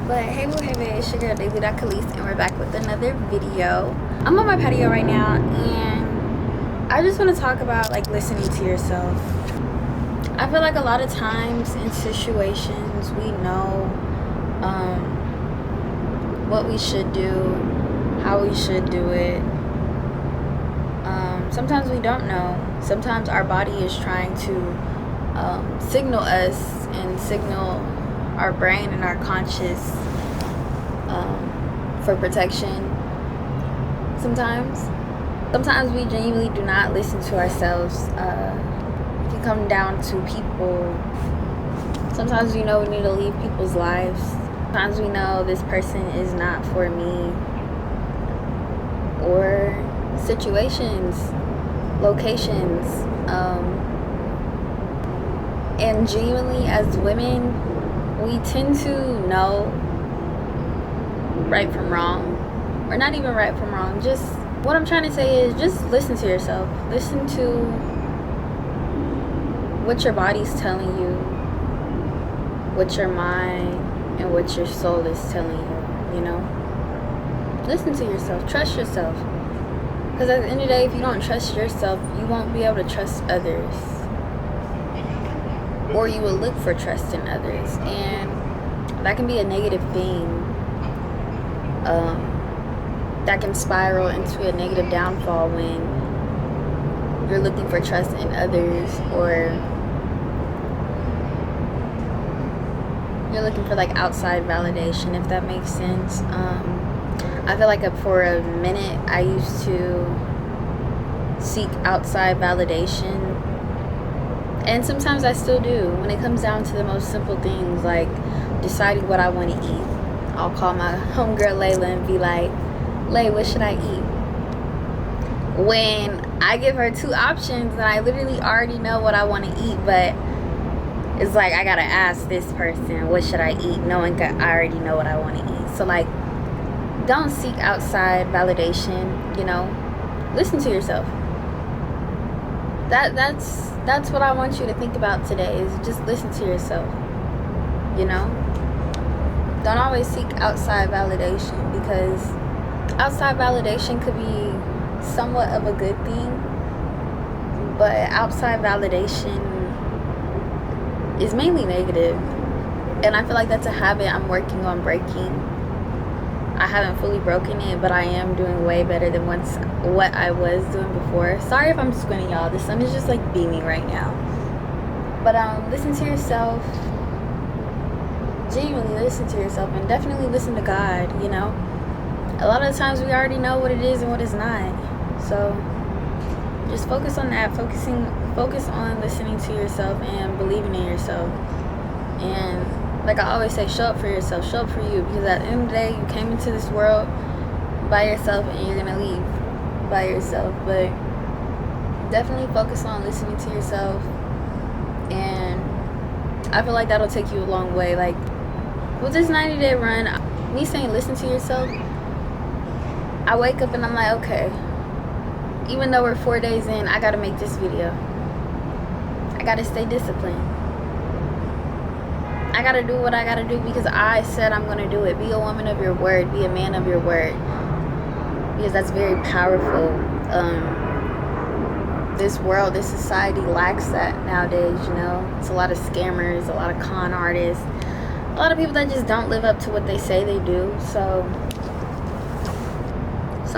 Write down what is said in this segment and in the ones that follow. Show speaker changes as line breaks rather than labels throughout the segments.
But hey boo, hey babe, it's your girl Daily.Kelis, and we're back with another video. I'm on my patio right now, and I just want to talk about like listening to yourself. I feel like a lot of times in situations we know what we should do, how we should do it. Sometimes we don't know. Sometimes our body is trying to signal us and signal our brain and our conscious for protection. Sometimes we genuinely do not listen to ourselves. It can come down to people. Sometimes we know we need to leave people's lives. Sometimes we know this person is not for me. Or situations, locations, and genuinely as women, we tend to know right from wrong, or not even right from wrong. Just what I'm trying to say is just listen to yourself. Listen to what your body's telling you, what your mind and what your soul is telling you, you know? Listen to yourself. Trust yourself. Because at the end of the day, if you don't trust yourself, you won't be able to trust others. Or you will look for trust in others. And that can be a negative thing. That can spiral into a negative downfall when you're looking for trust in others, or you're looking for like outside validation, if that makes sense. I feel like for a minute I used to seek outside validation, and sometimes I still do when it comes down to the most simple things, like deciding what I want to eat. I'll call my homegirl Layla and be like, Lay, what should I eat? When I give her two options and I literally already know what I want to eat, but it's like I gotta ask this person, what should I eat, knowing that I already know what I want to eat. So like, don't seek outside validation, you know? Listen to yourself. That's what I want you to think about today, is just listen to yourself, you know? Don't always seek outside validation, because outside validation could be somewhat of a good thing, but outside validation is mainly negative. And I feel like that's a habit I'm working on breaking. I haven't fully broken it, but I am doing way better than what I was doing before. Sorry if I'm squinting, y'all. The sun is just like beaming right now. But listen to yourself. Genuinely listen to yourself, and definitely listen to God, you know? A lot of the times we already know what it is and what it's not. So just focus on that. Focus on listening to yourself and believing in yourself. And like I always say, show up for yourself. Show up for you, because at the end of the day, you came into this world by yourself and you're gonna leave by yourself. But definitely focus on listening to yourself, and I feel like that'll take you a long way. Like with this 90-day run, me saying listen to yourself, I wake up and I'm like, okay, even though we're 4 days in, I gotta make this video. I gotta stay disciplined. I gotta do what I gotta do because I said I'm gonna do it. Be a woman of your word. Be a man of your word, because that's very powerful. This world, this society lacks that nowadays, you know? It's a lot of scammers, a lot of con artists, a lot of people that just don't live up to what they say they do. So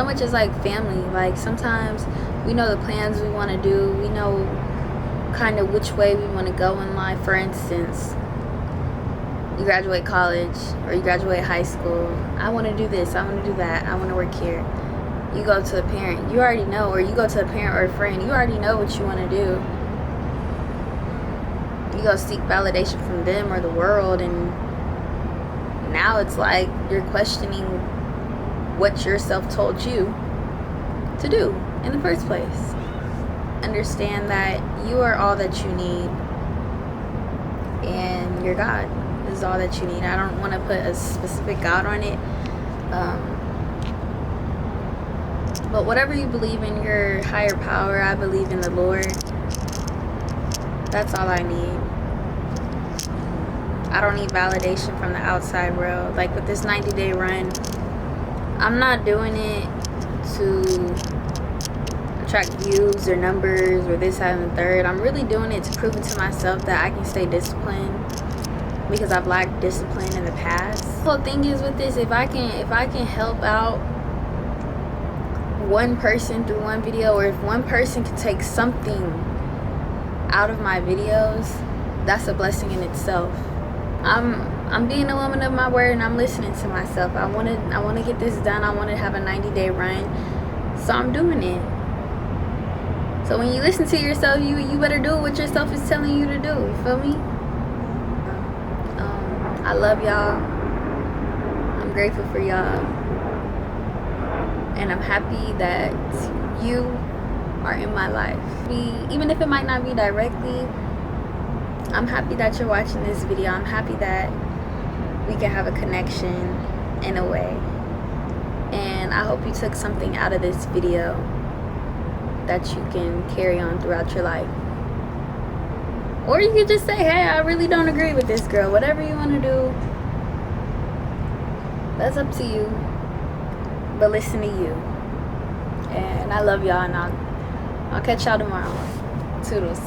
much is like family. Like sometimes we know the plans we want to do. We know kind of which way we want to go in life. For instance, you graduate college or you graduate high school. I want to do this. I want to do that. I want to work here. You go to a parent. You already know. Or you go to a parent or a friend. You already know what you want to do. You go seek validation from them or the world, and now it's like you're questioning what yourself told you to do in the first place. Understand that you are all that you need, and your God is all that you need. I don't want to put a specific God on it, but whatever you believe in, your higher power, I believe in the Lord. That's all I need. I don't need validation from the outside world. Like with this 90-day run, I'm not doing it to attract views or numbers or this, that, and the third. I'm really doing it to prove it to myself that I can stay disciplined, because I've lacked discipline in the past. The whole thing is with this, if I can help out one person through one video, or if one person can take something out of my videos, that's a blessing in itself. I'm being a woman of my word, and I'm listening to myself. I want to get this done. I want to have a 90-day run, so I'm doing it. So when you listen to yourself, you better do what yourself is telling you to do. You feel me? I love y'all. I'm grateful for y'all, and I'm happy that you are in my life. Even if it might not be directly, I'm happy that you're watching this video. I'm happy that we can have a connection in a way, and I hope you took something out of this video that you can carry on throughout your life. Or you could just say, hey, I really don't agree with this girl. Whatever you want to do, that's up to you, but listen to you. And I love y'all, and I'll catch y'all tomorrow. Toodles.